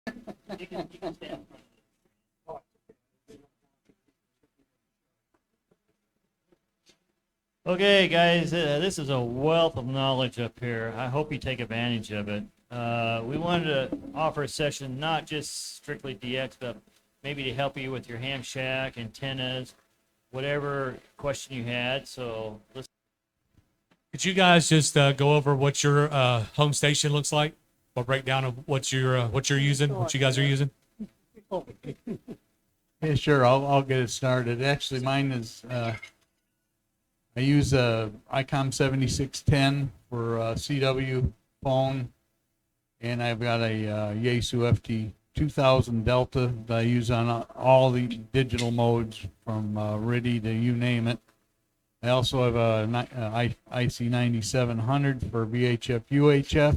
You can stand. Okay, guys, this is a wealth of knowledge up here. I hope you take advantage of it. We wanted to offer a session not just strictly DX, but maybe to help you with your ham shack, antennas, whatever question you had. So let's. Could you guys just go over what your home station looks like? Or breakdown of what you're using, what you guys are using? Yeah, sure. I'll get it started. Actually, mine is I use a ICOM 7610 for CW phone, and I've got a Yaesu FT 2000 Delta that I use on all the digital modes from RIDI to you name it. I also have a IC 9700 for VHF UHF,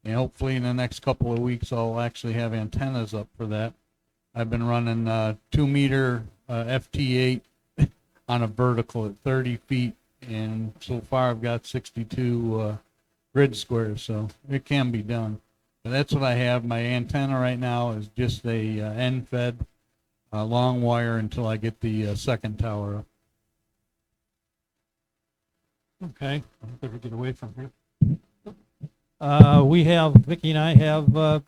and hopefully in the next couple of weeks I'll actually have antennas up for that. I've been running 2-meter FT8 on a vertical at 30 feet, and so far I've got 62 grid squares, so it can be done. But that's what I have. My antenna right now is just a end-fed long wire until I get the second tower up. Okay, I better get away from here. Vicki and I have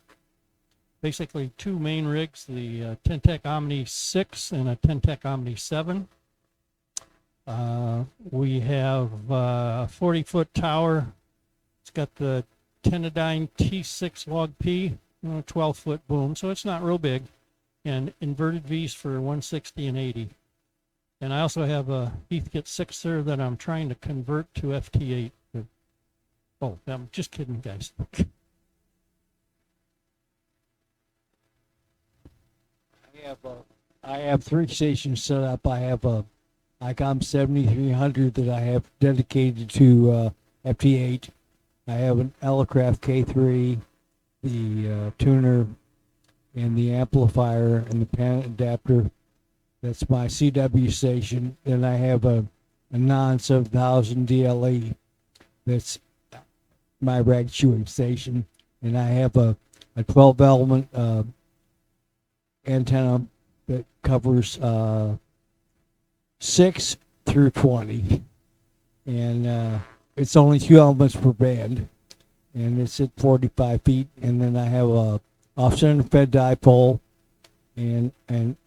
basically two main rigs, the Tentec Omni 6 and a Tentec Omni 7. We have a 40-foot tower. It's got the Tenadyne T6 log P, 12-foot boom, so it's not real big, and inverted V's for 160 and 80. And I also have a Heathkit 6er that I'm trying to convert to FT8. Oh, I'm just kidding, guys. I have three stations set up. I have a ICOM 7300 that I have dedicated to FT8. I have an Elecraft K3, the tuner, and the amplifier and the pan adapter. That's my CW station. Then I have a non 7000 DLE. That's my rag chewing station. And I have a 12 element antenna that covers 6 through 20. And it's only 2 elements per band. And it's at 45 feet. And then I have a off-center fed dipole and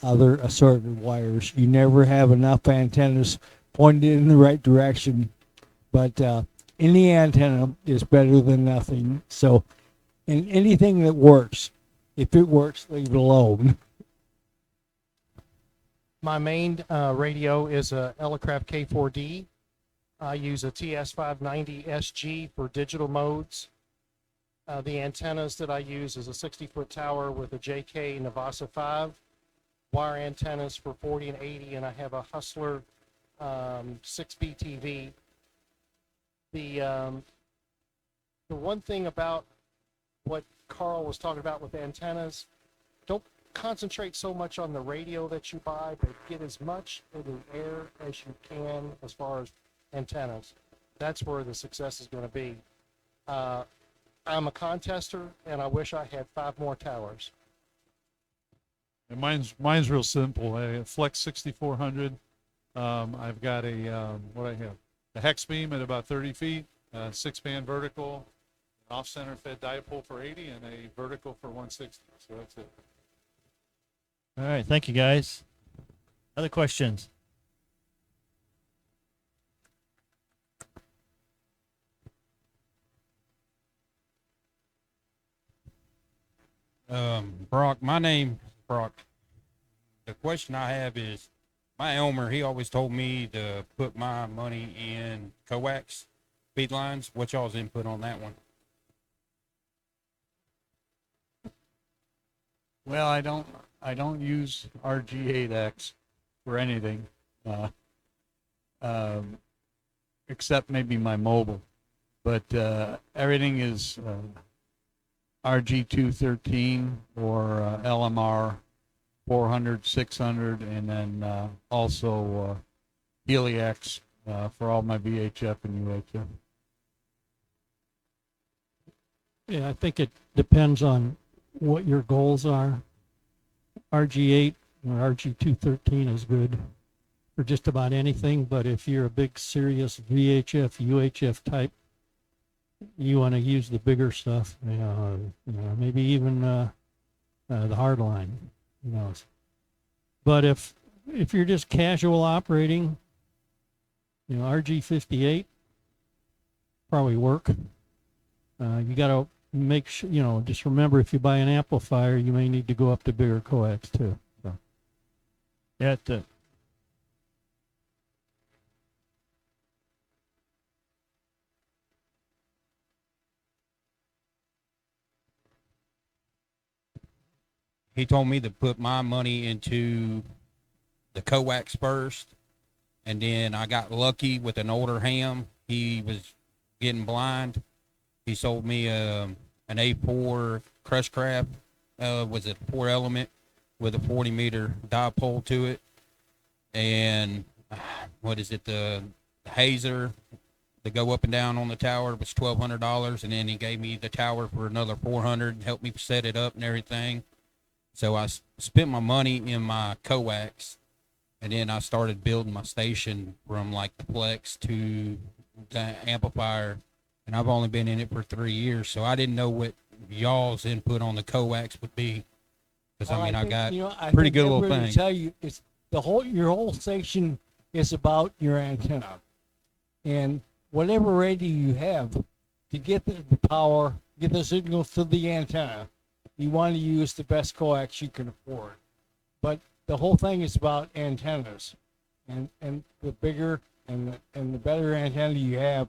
other assorted wires. You never have enough antennas pointed in the right direction, but any antenna is better than nothing. So, and anything that works, if it works, leave it alone. My main radio is a Elecraft K4D. I use a TS590 SG for digital modes. The antennas that I use is a 60-foot tower with a JK Navasa 5, wire antennas for 40 and 80, and I have a Hustler 6BTV. The one thing about what Carl was talking about with antennas, don't concentrate so much on the radio that you buy, but get as much in the air as you can as far as antennas. That's where the success is going to be. I'm a contester, and I wish I had 5 more towers. And mine's real simple. I have Flex 6400. I've got what I have, a hex beam at about 30 feet, 6-band vertical, an off-center fed dipole for 80, and a vertical for 160. So that's it. All right, thank you, guys. Other questions? Brock, my name is Brock. The question I have is, my Elmer, he always told me to put my money in coax feed lines. What's y'all's input on that one? Well, I don't use RG8X for anything, except maybe my mobile. But everything is RG213 or LMR 400, 600, and then also Helix for all my VHF and UHF. Yeah, I think it depends on what your goals are. RG8 or RG213 is good for just about anything, but if you're a big serious VHF, UHF type, you want to use the bigger stuff, maybe even the hard line, who knows. But if you're just casual operating, RG58 probably work. You got to make sure, just remember if you buy an amplifier, you may need to go up to bigger coax too. So. Yeah, He told me to put my money into the coax first, and then I got lucky with an older ham. He was getting blind. He sold me an A4 crush crab, was it 4 element with a 40 meter dipole to it, and the hazer to go up and down on the tower was $1,200, and then he gave me the tower for another $400, helped me set it up and everything. So I spent my money in my coax, and then I started building my station from like the Plex to the amplifier, and I've only been in it for 3 years, so I didn't know what y'all's input on the coax would be. Because I got pretty good little thing. Tell you, it's your whole station is about your antenna, and whatever radio you have to get the power, get the signals to the antenna. You want to use the best coax you can afford. But the whole thing is about antennas. And the bigger and the better antenna you have,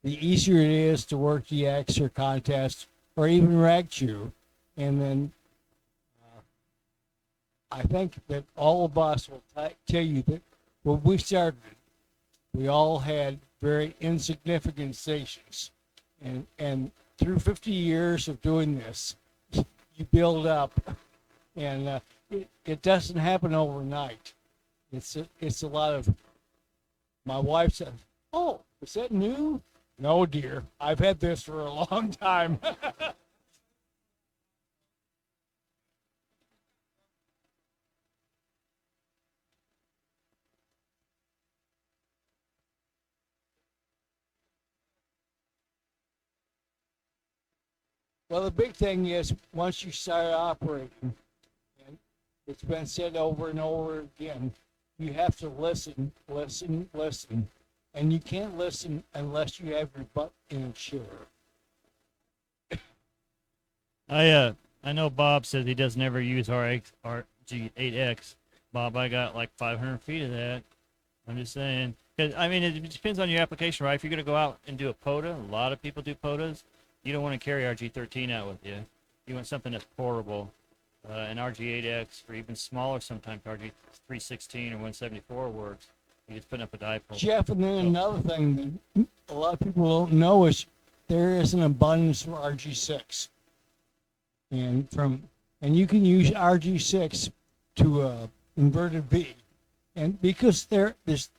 the easier it is to work DX or contest or even RagChew. And then I think that all of us will tell you that when we started, we all had very insignificant stations. And through 50 years of doing this, you build up, and it doesn't happen overnight. It's a lot of. My wife said, "Oh, is that new?" No, dear, I've had this for a long time. Well, the big thing is once you start operating, and it's been said over and over again, you have to listen, and you can't listen unless you have your butt in a chair. I know Bob says he doesn't ever use RG8X. Bob, I got like 500 feet of that. I'm just saying. 'Cause, I mean, it depends on your application, right? If you're going to go out and do a POTA, a lot of people do POTAs. You don't want to carry RG13 out with you. You want something that's portable. An RG8X or even smaller sometimes, RG316 or 174 works. You just put up a dipole. Jeff, and then another thing that a lot of people don't know is there is an abundance of RG6. And you can use RG6 to inverted V. And because there's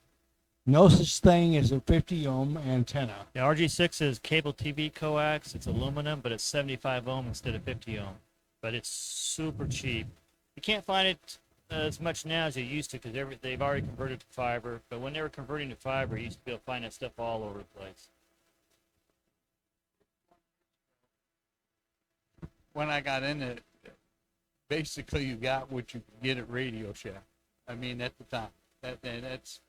no such thing as a 50 ohm antenna. Yeah, RG6 is cable TV coax. It's aluminum, but it's 75 ohm instead of 50 ohm. But it's super cheap. You can't find it as much now as you used to because they've already converted to fiber. But when they were converting to fiber, you used to be able to find that stuff all over the place. When I got in it, basically you got what you could get at Radio Shack. I mean, at the time, that's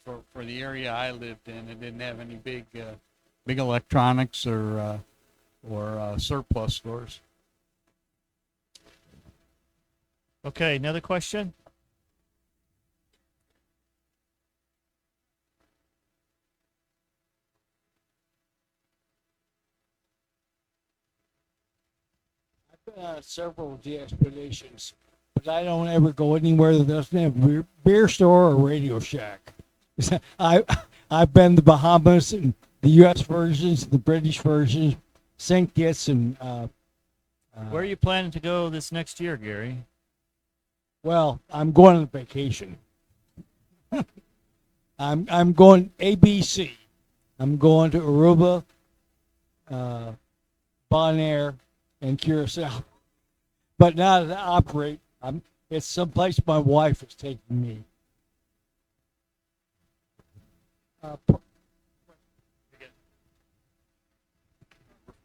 for the area I lived in. It didn't have any big electronics or surplus stores. Okay, another question? I've been on several de-expeditions, but I don't ever go anywhere that doesn't have a beer store or Radio Shack. I've been to the Bahamas and the U.S. versions, the British versions, St. Kitts, and Where are you planning to go this next year, Gary? well, I'm going on vacation. I'm going ABC. I'm going to Aruba, Bonaire, and Curacao. but not to operate. It's someplace my wife is taking me.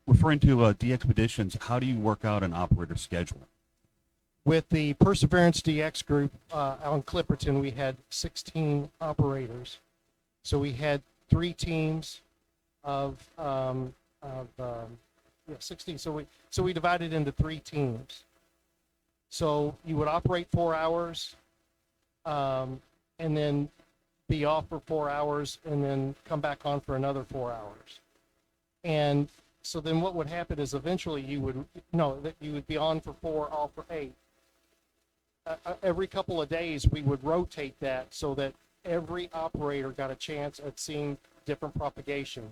Referring to DXpeditions, how do you work out an operator schedule? With the Perseverance DX group on Clipperton, we had 16 operators. So we had 3 teams of 16. So we divided into 3 teams. So you would operate 4 hours, and then be off for 4 hours, and then come back on for another 4 hours. And so then what would happen is eventually you would be on for 4, off for 8. Every couple of days we would rotate that so that every operator got a chance at seeing different propagation.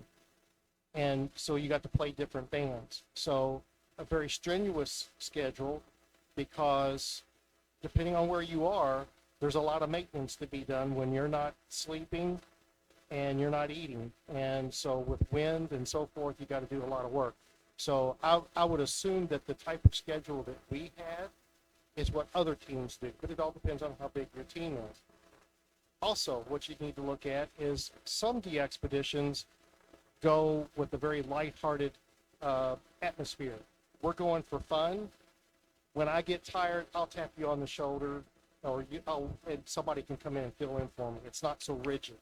And so you got to play different bands. So a very strenuous schedule, because depending on where you are, there's a lot of maintenance to be done when you're not sleeping and you're not eating. And so with wind and so forth, you got to do a lot of work. So I would assume that the type of schedule that we had is what other teams do, but it all depends on how big your team is. Also, what you need to look at is some DXpeditions go with a very lighthearted atmosphere. We're going for fun. When I get tired, I'll tap you on the shoulder, or and somebody can come in and fill in for me. It's not so rigid.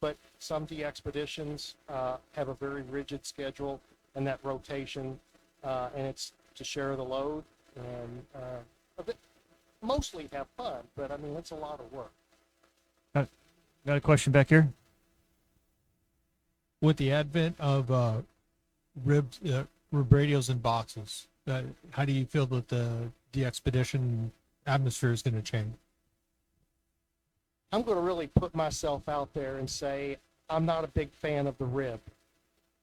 But some DXpeditions have a very rigid schedule and that rotation, and it's to share the load and mostly have fun. But I mean, it's a lot of work. Got a question back here? With the advent of rib radios and boxes, how do you feel that the expedition atmosphere is going to change? I'm going to really put myself out there and say I'm not a big fan of the rib.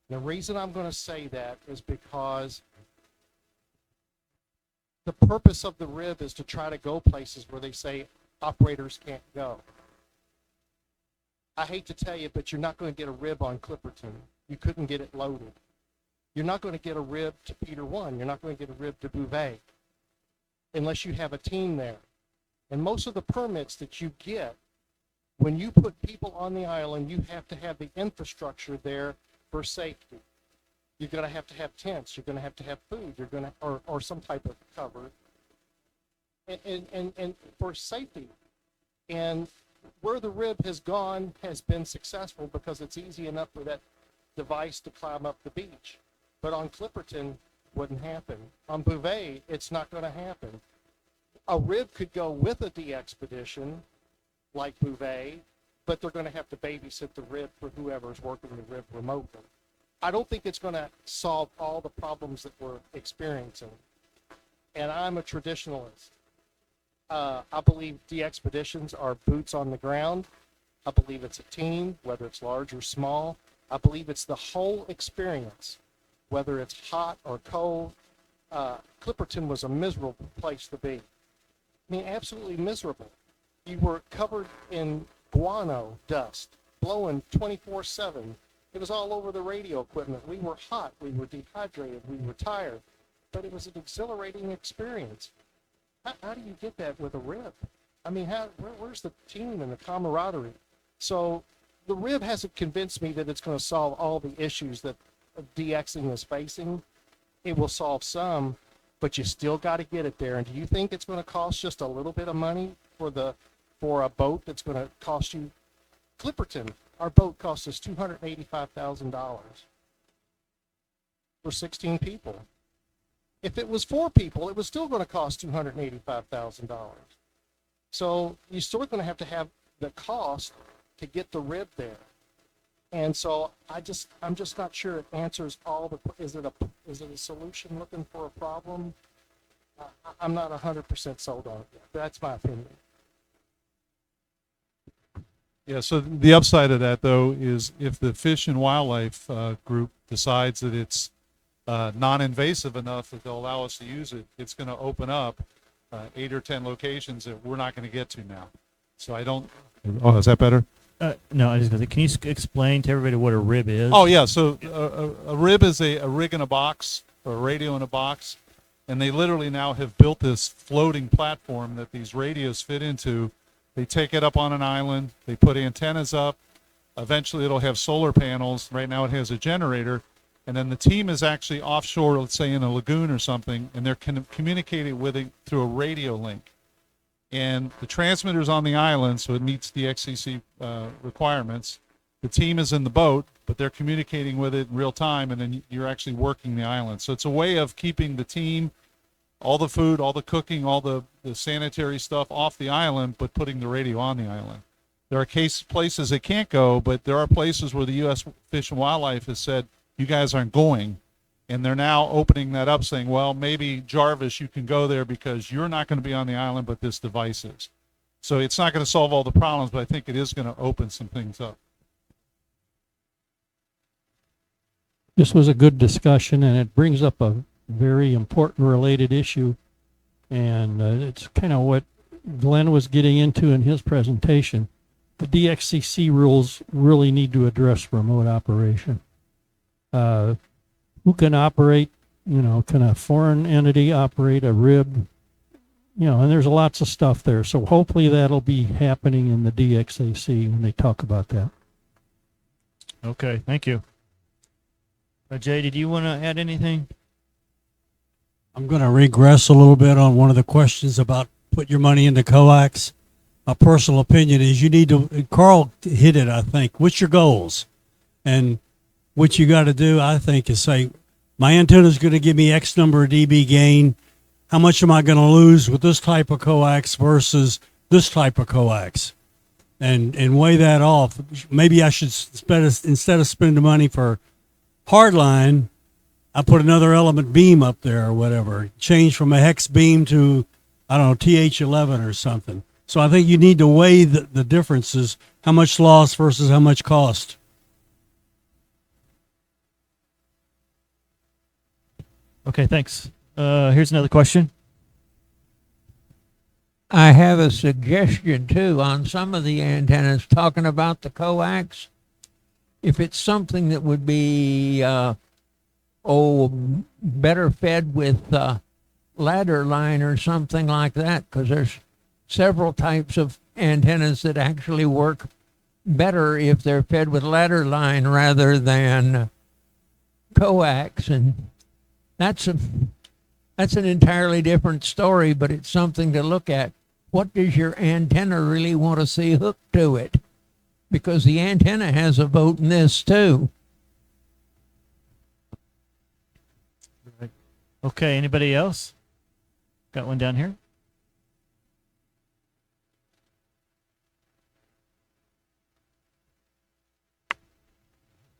The reason I'm going to say that is because the purpose of the rib is to try to go places where they say operators can't go. I hate to tell you, but you're not going to get a rib on Clipperton. You couldn't get it loaded. You're not going to get a rib to Peter 1. You're not going to get a rib to Bouvet unless you have a team there. And most of the permits that you get, when you put people on the island, you have to have the infrastructure there for safety. You're going to have tents. You're going to have food. You're going to, or some type of cover, and for safety. And where the rib has gone has been successful because it's easy enough for that device to climb up the beach. But on Clipperton, wouldn't happen. On Bouvet, it's not going to happen. A rib could go with a DXpedition, like Bouvet, but they're going to have to babysit the rib for whoever's working the rib remotely. I don't think it's going to solve all the problems that we're experiencing. And I'm a traditionalist. I believe DXpeditions are boots on the ground. I believe it's a team, whether it's large or small. I believe it's the whole experience, whether it's hot or cold. Clipperton was a miserable place to be. I mean, absolutely miserable. You were covered in guano dust, blowing 24/7. It was all over the radio equipment. We were hot. We were dehydrated. We were tired. But it was an exhilarating experience. How do you get that with a rib? I mean, where's the team and the camaraderie? So the rib hasn't convinced me that it's going to solve all the issues that DXing is facing. It will solve some, but you still got to get it there. And do you think it's going to cost just a little bit of money for a boat that's going to cost you? Clipperton, our boat cost us $285,000 for 16 people. If it was 4 people, it was still going to cost $285,000. So you're still going to have the cost to get the rib there. And so I'm just not sure it answers all the. Is it a solution looking for a problem? I'm not 100% sold on it yet. That's my opinion. Yeah, so the upside of that, though, is if the Fish and Wildlife group decides that it's non-invasive enough that they'll allow us to use it, it's going to open up 8 or 10 locations that we're not going to get to now. So I don't. Oh, is that better? No, I just gonna say, can you explain to everybody what a rib is? Oh, yeah. So a rib is a rig in a box, or a radio in a box. And they literally now have built this floating platform that these radios fit into. They take it up on an island, they put antennas up, eventually it'll have solar panels. Right now it has a generator. And then the team is actually offshore, let's say in a lagoon or something, and they're communicating with it through a radio link. And the transmitter's on the island, so it meets the XCC requirements. The team is in the boat, but they're communicating with it in real time, and then you're actually working the island. So it's a way of keeping the team, all the food, all the cooking, all the sanitary stuff off the island, but putting the radio on the island. There are places they can't go, but there are places where the U.S. Fish and Wildlife has said, you guys aren't going. And they're now opening that up, saying, well, maybe Jarvis, you can go there because you're not going to be on the island, but this device is. So it's not going to solve all the problems, but I think it is going to open some things up. This was a good discussion, and it brings up a very important related issue. And it's kind of what Glenn was getting into in his presentation. The DXCC rules really need to address remote operation. Who can operate, can a foreign entity operate a RIB? And there's lots of stuff there. So hopefully that'll be happening in the DXAC when they talk about that. Okay, thank you. Jay, did you want to add anything? I'm going to regress a little bit on one of the questions about put your money into coax. My personal opinion is you need to, Carl hit it, I think. What's your goals? And what you got to do, I think, is say, my antenna is going to give me X number of dB gain. How much am I going to lose with this type of coax versus this type of coax? And weigh that off. Maybe I should spend, instead of spending money for hardline, I put another element beam up there or whatever. Change from a hex beam to, I don't know, TH11 or something. So I think you need to weigh the differences, how much loss versus how much cost. Okay, thanks. Here's another question. I have a suggestion too on some of the antennas talking about the coax. If it's something that would be, better fed with ladder line or something like that, because there's several types of antennas that actually work better if they're fed with ladder line rather than coax, and that's an entirely different story, but it's something to look at. What does your antenna really want to see hooked to it? Because the antenna has a vote in this too. Okay, anybody else? Got one down here?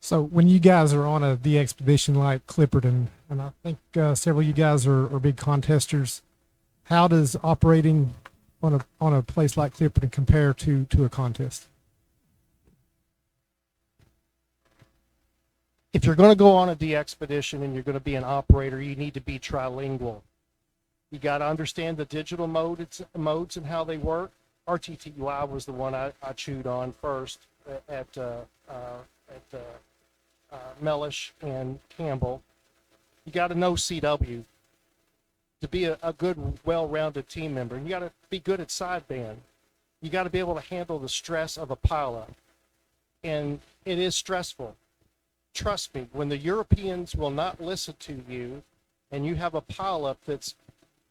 So when you guys are on the expedition like Clipperton, and I think several of you guys are big contesters, how does operating on a place like Clipperton compare to a contest? If you're going to go on a DXpedition and you're going to be an operator, you need to be trilingual. You got to understand the digital modes and how they work. RTTUI was the one I chewed on first at Mellish and Campbell. You got to know CW to be a good, well-rounded team member. And you got to be good at sideband. You got to be able to handle the stress of a pileup. And it is stressful. Trust me, when the Europeans will not listen to you and you have a pileup that's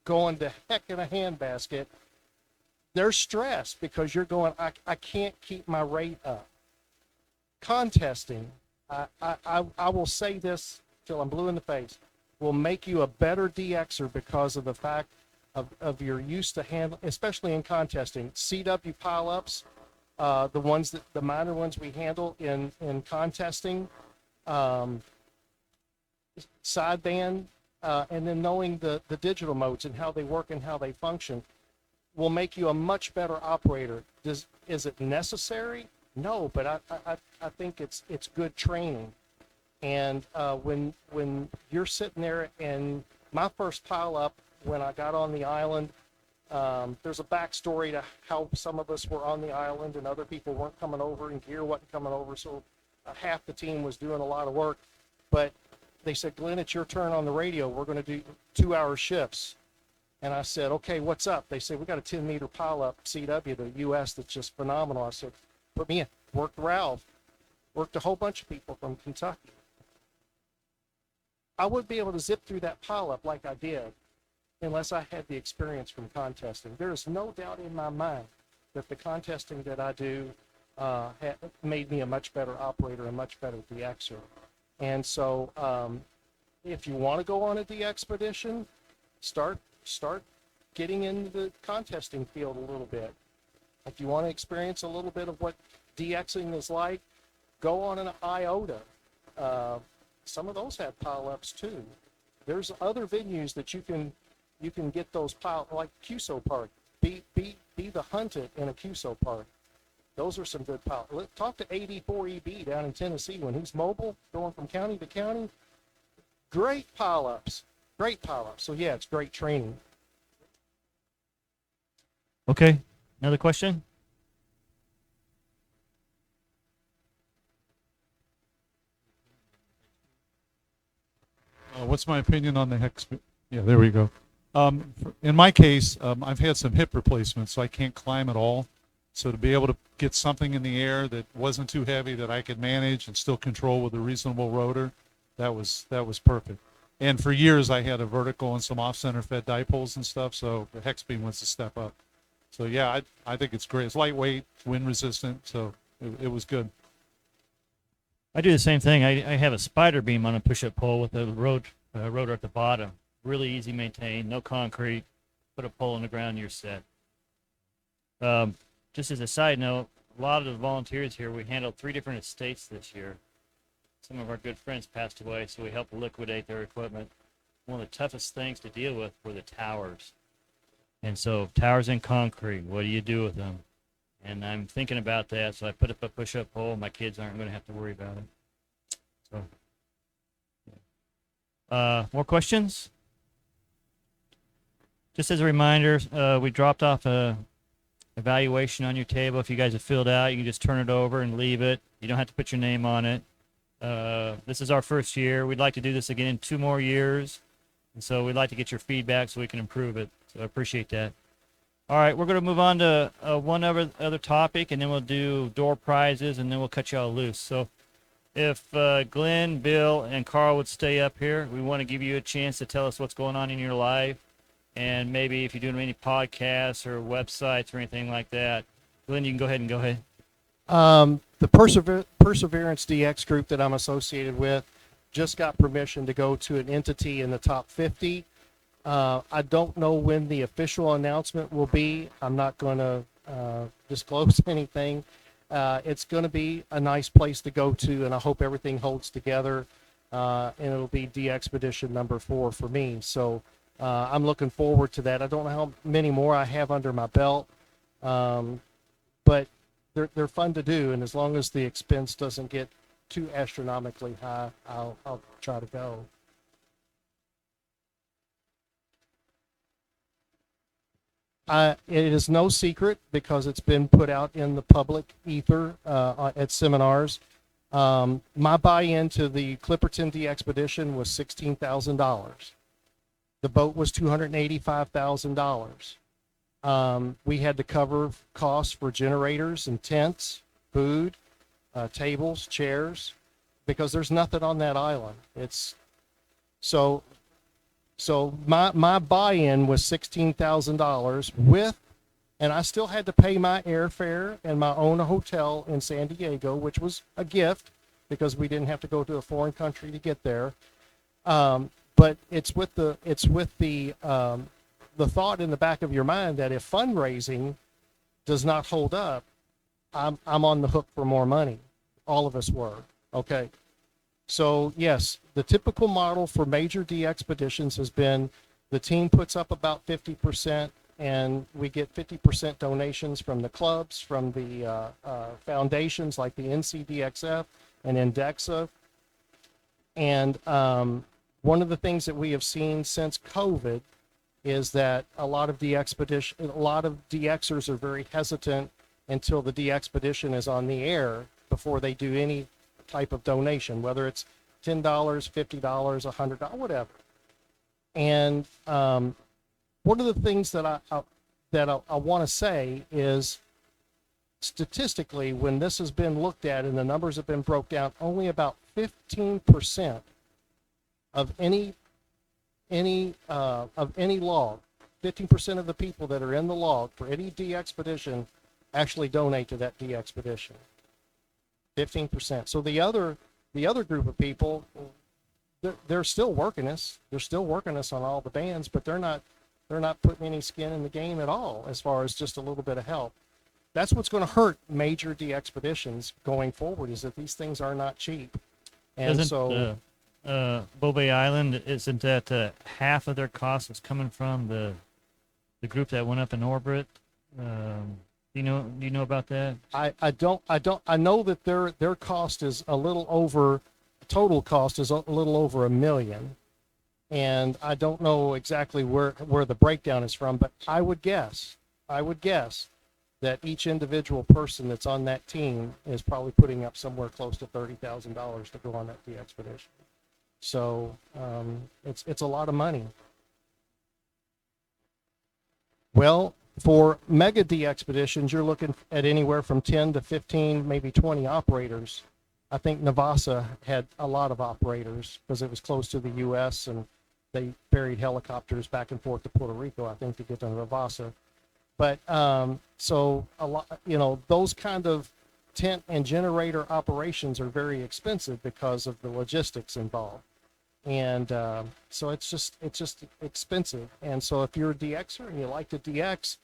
going to heck in a handbasket, they're stressed because you're going, I can't keep my rate up. Contesting, I will say this till I'm blue in the face, will make you a better DXer because of the fact of your use to handle, especially in contesting. CW pileups, the minor ones we handle in contesting, sideband, and then knowing the digital modes and how they work and how they function will make you a much better operator. Is it necessary? No, but I think it's good training. And when you're sitting there, and my first pile up when I got on the island, there's a backstory to how some of us were on the island and other people weren't coming over and gear wasn't coming over, so half the team was doing a lot of work. But they said, Glenn, it's your turn on the radio. We're going to do 2-hour shifts. And I said, okay, what's up? They said, we got a 10-meter pileup CW, the US, that's just phenomenal. I said, put me in. Worked Ralph. Worked a whole bunch of people from Kentucky. I wouldn't be able to zip through that pileup like I did unless I had the experience from contesting. There is no doubt in my mind that the contesting that I do made me a much better operator, a much better DXer. And so if you want to go on a DXpedition, start getting into the contesting field a little bit. If you want to experience a little bit of what DXing is like, go on an IOTA. Some of those have pileups too. There's other venues that you can get those like QSO Park. Be the hunted in a QSO Park. Those are some good pileups. Talk to AD4EB down in Tennessee when he's mobile, going from county to county. Great pileups. Great pileups. So yeah, it's great training. Okay. Another question? What's my opinion on the hex? Yeah, there we go. In my case, I've had some hip replacements, so I can't climb at all. So to be able to get something in the air that wasn't too heavy that I could manage and still control with a reasonable rotor, that was perfect. And for years, I had a vertical and some off-center fed dipoles and stuff, so the hex beam was a step up. So yeah, I think it's great. It's lightweight, wind resistant, so it was good. I do the same thing. I have a spider beam on a push-up pole with a rotor at the bottom. Really easy to maintain, no concrete. Put a pole in the ground, you're set. Just as a side note, a lot of the volunteers here, we handled 3 different estates this year. Some of our good friends passed away, so we helped liquidate their equipment. One of the toughest things to deal with were the towers. And so towers in concrete, what do you do with them? And I'm thinking about that, so I put up a push-up pole. My kids aren't going to have to worry about it. So, more questions? Just as a reminder, we dropped off a evaluation on your table. If you guys have filled out, you can just turn it over and leave it. You don't have to put your name on it. This is our first year. We'd like to do this again in 2 more years. And so we'd like to get your feedback so we can improve it. So I appreciate that. All right, we're going to move on to one other topic, and then we'll do door prizes, and then we'll cut you all loose. So if Glenn, Bill, and Carl would stay up here, we want to give you a chance to tell us what's going on in your life, and maybe if you're doing any podcasts or websites or anything like that. Glenn, you can go ahead. The Perseverance DX group that I'm associated with just got permission to go to an entity in the top 50. I don't know when the official announcement will be. I'm not going to disclose anything. It's going to be a nice place to go to, and I hope everything holds together. And it'll be DXpedition number 4 for me. So I'm looking forward to that. I don't know how many more I have under my belt, but they're fun to do. And as long as the expense doesn't get too astronomically high, I'll try to go. It is no secret because it's been put out in the public ether at seminars. My buy-in to the Clipperton DXpedition was $16,000. The boat was $285,000. We had to cover costs for generators and tents, food, tables, chairs, because there's nothing on that island. So my buy-in was $16,000 with, and I still had to pay my airfare and my own hotel in San Diego, which was a gift because we didn't have to go to a foreign country to get there. But it's with the thought in the back of your mind that if fundraising does not hold up, I'm on the hook for more money. All of us were. Okay. So yes, the typical model for major DXpeditions has been the team puts up about 50%, and we get 50% donations from the clubs, from the foundations like the NCDXF and Indexa. And one of the things that we have seen since COVID is that a lot of DXers are very hesitant until the DXpedition is on the air before they do any type of donation, whether it's $10, $50, $100, whatever. And one of the things that I want to say is, statistically, when this has been looked at and the numbers have been broke down, only about 15% of any log, 15% of the people that are in the log for any DXpedition actually donate to that DXpedition. 15%. So the other group of people, they're still working us. They're still working us on all the bands, but they're not putting any skin in the game at all as far as just a little bit of help. That's what's going to hurt major DXpeditions going forward, is that these things are not cheap. And Isn't Bobay Island, isn't that half of their cost is coming from the group that went up in orbit? Do you know about that? I know that their cost is a little over, total cost is a little over $1 million. And I don't know exactly where the breakdown is from, but I would guess that each individual person that's on that team is probably putting up somewhere close to $30,000 to go on that DXpedition. So it's a lot of money. Well, for mega DXpeditions, you're looking at anywhere from 10 to 15, maybe 20 operators. I think Navasa had a lot of operators because it was close to the U.S. and they ferried helicopters back and forth to Puerto Rico, I think, to get to Navasa. But so a lot, those kind of tent and generator operations are very expensive because of the logistics involved. And so it's just expensive. And so if you're a DXer and you like to DX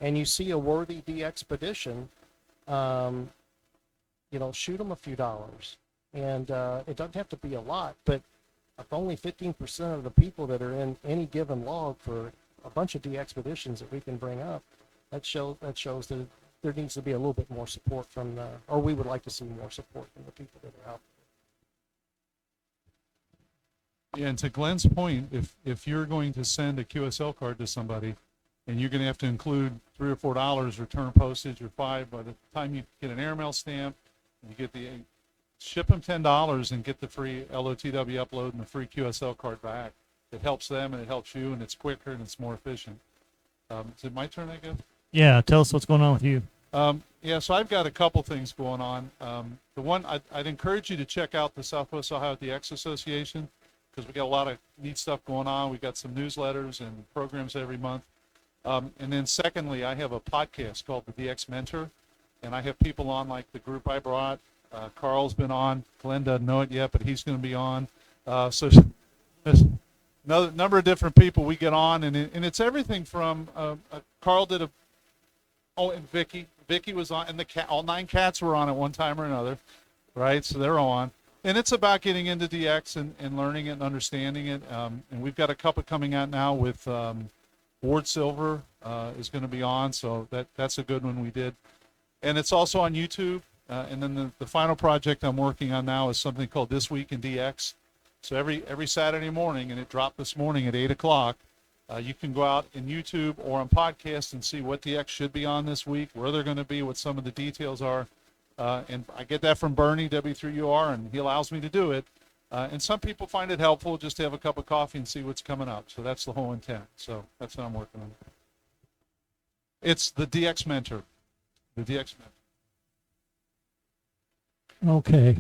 and you see a worthy DXpedition, shoot them a few dollars. And it doesn't have to be a lot, but if only 15% of the people that are in any given log for a bunch of DXpeditions that we can bring up, that shows that there needs to be a little bit more support from or we would like to see more support from the people that are out there. Yeah, and to Glenn's point, if you're going to send a QSL card to somebody and you're going to have to include $3 or $4 return postage or $5, by the time you get an airmail stamp, you get ship them $10 and get the free LOTW upload and the free QSL card back. It helps them and it helps you, and it's quicker and it's more efficient. Is it my turn, I guess? Yeah, tell us what's going on with you. Yeah, so I've got a couple things going on. The one, I'd encourage you to check out the Southwest Ohio DX Association, because we got a lot of neat stuff going on. We got some newsletters and programs every month. And then secondly, I have a podcast called the DX Mentor, and I have people on like the group I brought. Carl's been on. Glenn doesn't know it yet, but he's going to be on. So there's another number of different people we get on, and it's everything from Carl did and Vicky was on, and all 9 cats were on at one time or another, right? So they're on. And it's about getting into DX and learning it and understanding it. And we've got a couple coming out now with Ward Silver is going to be on, so that's a good one we did. And it's also on YouTube. And then the final project I'm working on now is something called This Week in DX. So every Saturday morning, and it dropped this morning at 8 o'clock, you can go out in YouTube or on podcast and see what DX should be on this week, where they're going to be, what some of the details are. And I get that from Bernie, W3UR, and he allows me to do it. And some people find it helpful just to have a cup of coffee and see what's coming up. So that's the whole intent. So that's what I'm working on. It's the DX Mentor. The DX Mentor. Okay.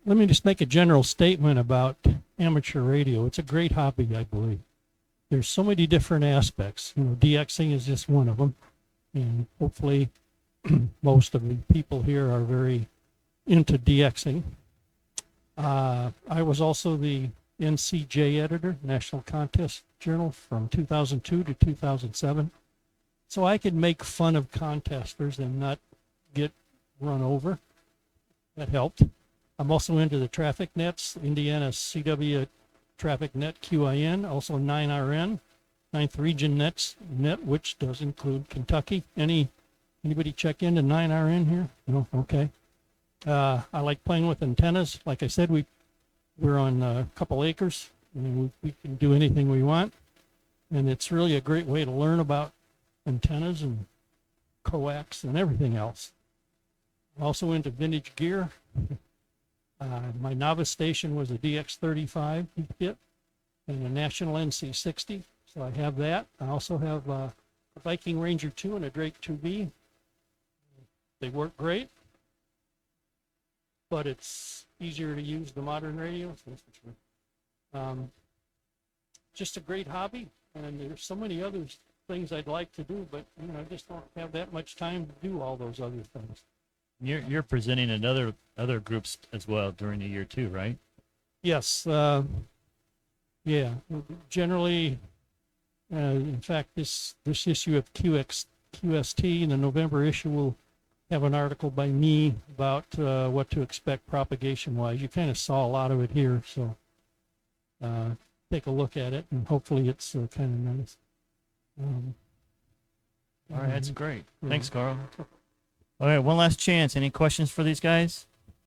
Let me just make a general statement about amateur radio. It's a great hobby, I believe. There's so many different aspects. DXing is just one of them. And hopefully most of the people here are very into DXing. I was also the NCJ editor, National Contest Journal, from 2002 to 2007. So I could make fun of contesters and not get run over. That helped. I'm also into the traffic nets, Indiana CW Traffic Net QIN, also 9RN, 9th Region net, which does include Kentucky. Anybody check into 9RN here? No? Okay. I like playing with antennas. Like I said, we're on a couple acres, and we can do anything we want. And it's really a great way to learn about antennas and coax and everything else. Also into vintage gear. My novice station was a DX35 heat kit and a National NC60. So I have that. I also have a Viking Ranger 2 and a Drake 2B. They work great, but it's easier to use the modern radios. That's for sure. Just a great hobby, and there's so many other things I'd like to do, but you know, I just don't have that much time to do all those other things. You're presenting at other groups as well during the year too, right? Yes, yeah. Generally, in fact, this issue of QST in the November issue will have an article by me about what to expect propagation-wise. You kind of saw a lot of it here, so take a look at it, and hopefully it's kind of nice. All right, that's great. Thanks, Carl. All right, one last chance. Any questions for these guys?